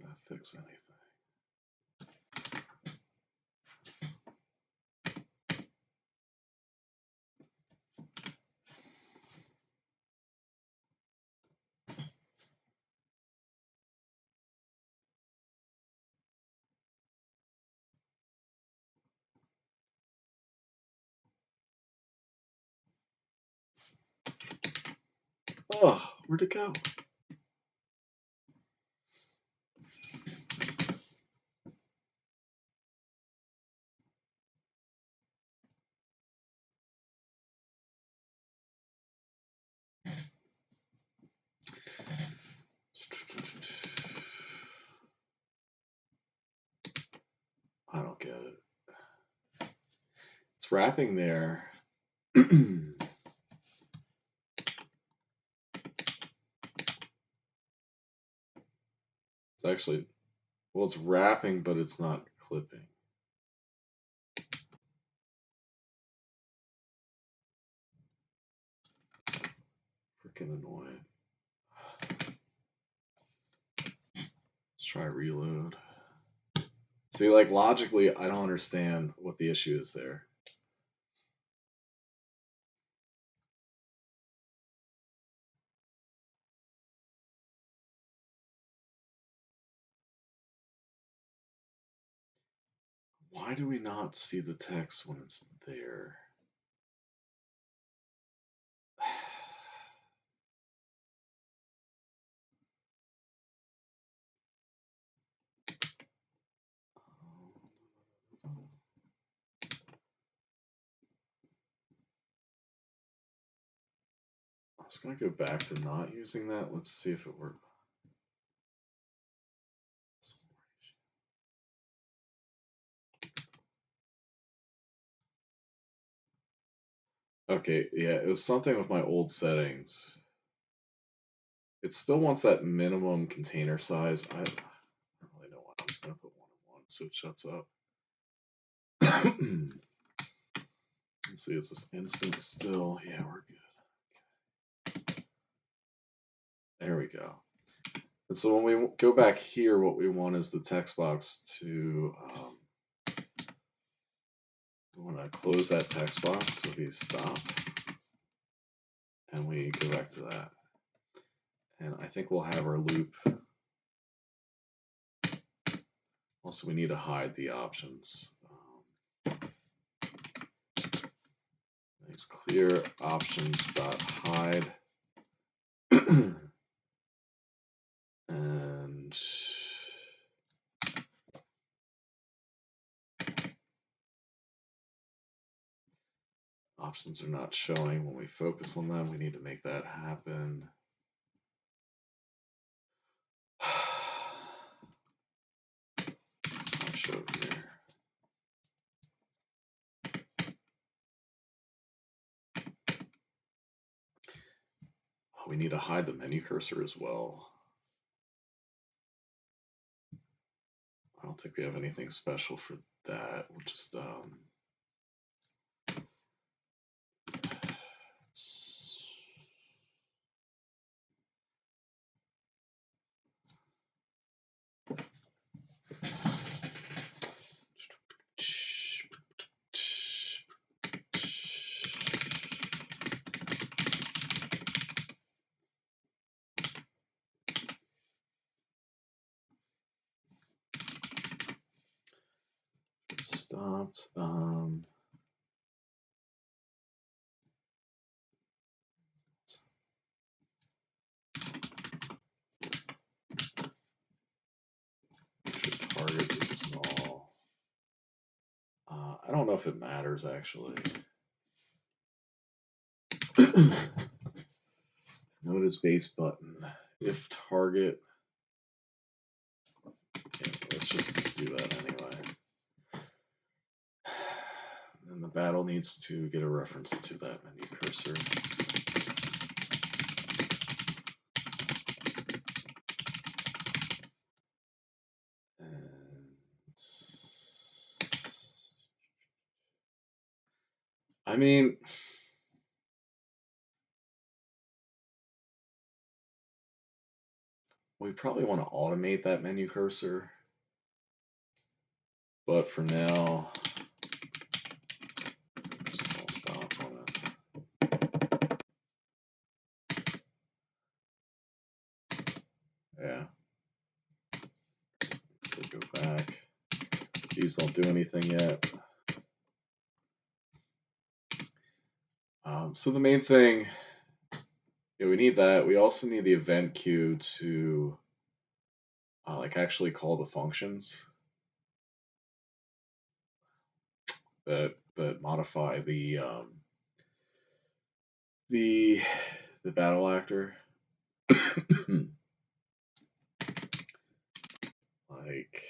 Not fix anything. Oh, where'd it go? I don't get it. It's wrapping there. It's actually, well, it's wrapping, but it's not clipping. Freaking annoying. Let's try reload. See, like, logically, I don't understand what the issue is there. Why do we not see the text when it's there? I was going to go back to not using that. Let's see if it works. Okay, yeah, it was something with my old settings. It still wants that minimum container size. I don't really know why. I'm just going to put 1 and 1 so it shuts up. Let's see, is this instant still? Yeah, we're good. There we go. And so when we go back here, what we want is the text box to, we want to close that text box, so we stop, and we go back to that. And I think we'll have our loop. Also, we need to hide the options. Next, clear options.hide. And options are not showing when we focus on them. We need to make that happen. I'll show it here. Oh, we need to hide the menu cursor as well. I don't think we have anything special for that. We'll just stopped. Target is all. I don't know if it matters actually. Notice base button. If target. Yeah, let's just do that anyway. And the battle needs to get a reference to that menu cursor. And I mean, we probably want to automate that menu cursor. But for now, just full stop on it. Yeah. So go back. These don't do anything yet. So the main thing, yeah, we need that. We also need the event queue to like actually call the functions that modify the battle actor. Like,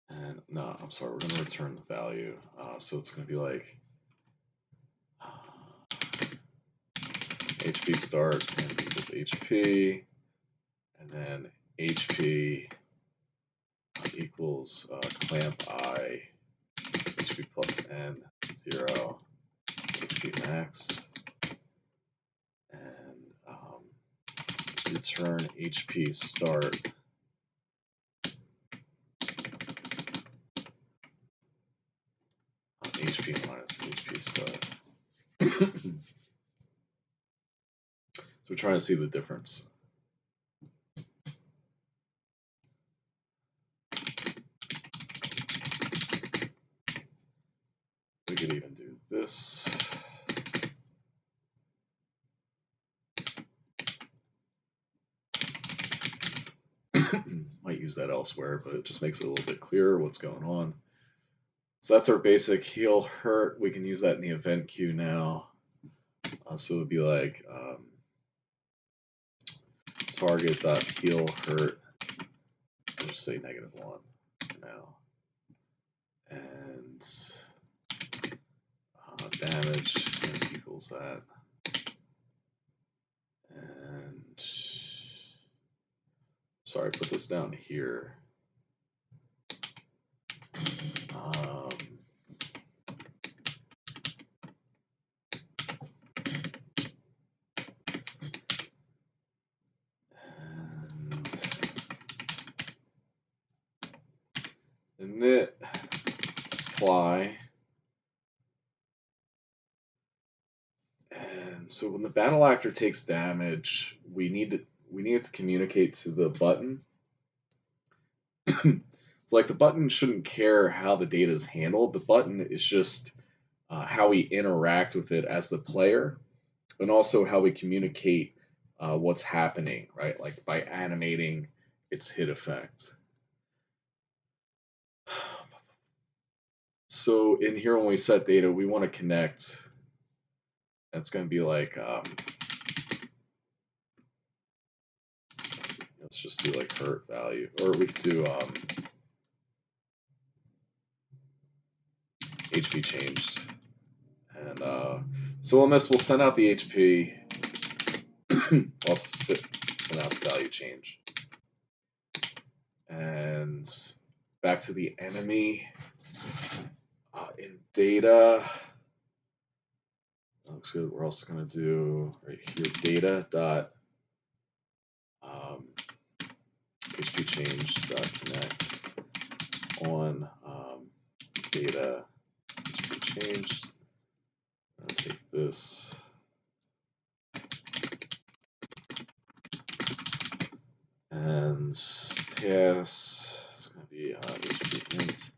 and no, I'm sorry, we're going to return the value. So it's going to be like HP start and equals HP, and then HP equals clamp I, HP plus N, 0, HP max, and return HP start HP minus HP start. So we're trying to see the difference. We could even do this. Might use that elsewhere, but it just makes it a little bit clearer what's going on. So that's our basic heal hurt. We can use that in the event queue now. So it would be like target.heal hurt. I'll just say -1 for now. And damage equals that. And sorry, put this down here. init apply. And so when the battle actor takes damage, we need it to communicate to the button. It's like the button shouldn't care how the data is handled. The button is just how we interact with it as the player, and also how we communicate what's happening, right? Like by animating its hit effect. So in here, when we set data, we want to connect. That's going to be like, let's just do like hurt value, or we could do HP changed. And so on this, we'll send out the HP. Also send out the value change. And back to the enemy. In data, looks good. We're also going to do right here data dot HP change dot connect on data HP changed. I'll take this. And pass, it's going to be HP int,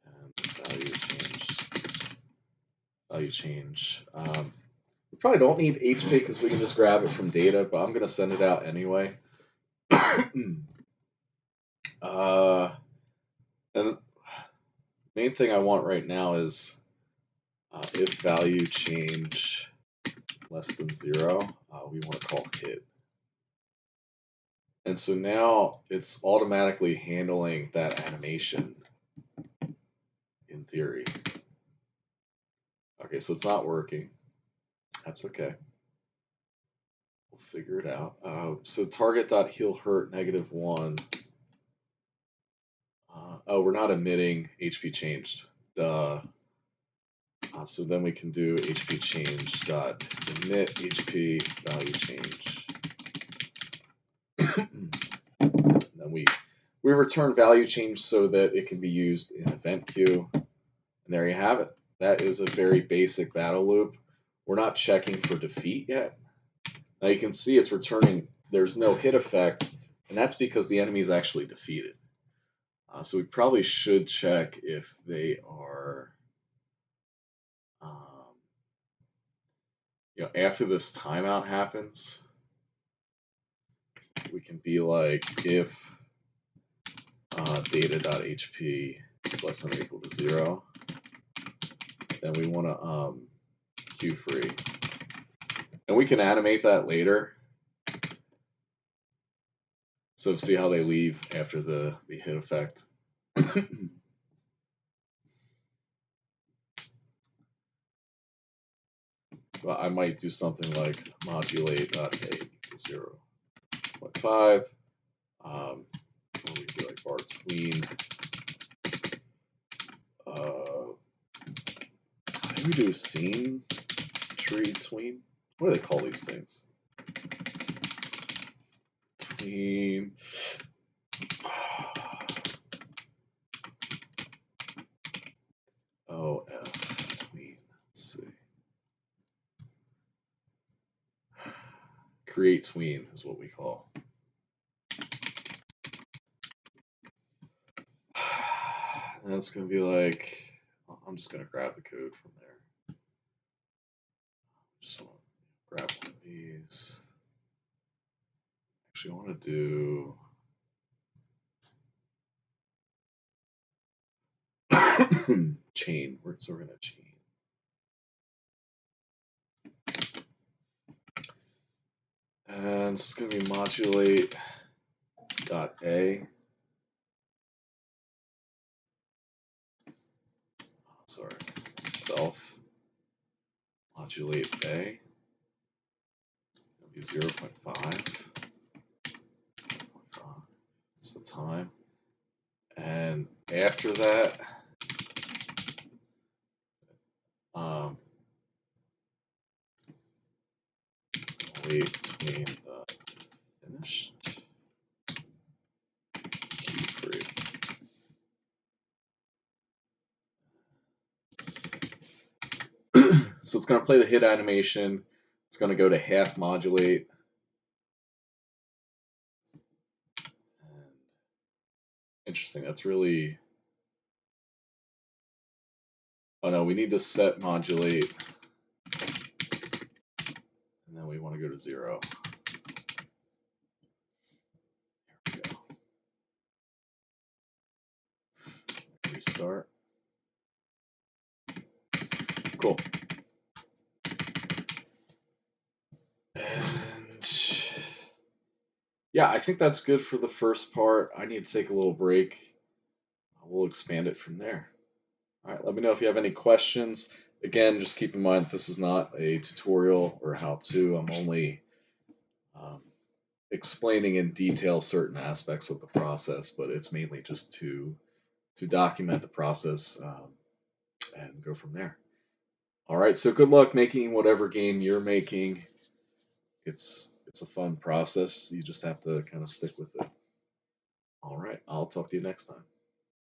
and value change. We probably don't need HP because we can just grab it from data, but I'm going to send it out anyway. And the main thing I want right now is if value change less than 0, we want to call hit. And so now it's automatically handling that animation in theory. Okay, so it's not working. That's okay. We'll figure it out. So target.healHurt -1. Oh, we're not emitting HP changed. Duh. So then we can do HP change dot emit HP value change. Then we return value change so that it can be used in event queue. And there you have it. That is a very basic battle loop. We're not checking for defeat yet. Now you can see it's returning, there's no hit effect, and that's because the enemy is actually defeated. So we probably should check if they are, after this timeout happens, we can be like if data.hp is less than or equal to 0, then we want to queue free. And we can animate that later. So see how they leave after the hit effect. Well, I might do something like modulate.a equals 0.5. Or we do like bar tween. Maybe do scene tree tween. What do they call these things? Tween. Oh, tween. Let's see. Create tween is what we call. And that's going to be like, I'm just going to grab the code from there. Just want to grab one of these. Actually, I want to do chain. So we're going to chain. And it's going to be modulate.a. Sorry, self modulate A. It'll be 0.5. That's the time. And after that, wait between the finished key free. So it's going to play the hit animation. It's going to go to half modulate. And interesting. That's really. Oh no, we need to set modulate. And then we want to go to 0. There we go. Restart. Cool. And yeah, I think that's good for the first part. I need to take a little break. We'll expand it from there. All right, let me know if you have any questions. Again, just keep in mind this is not a tutorial or how-to. I'm only um, explaining in detail certain aspects of the process, but it's mainly just to document the process and go from there. All right, so good luck making whatever game you're making. It's a fun process. You just have to kind of stick with it. All right, I'll talk to you next time.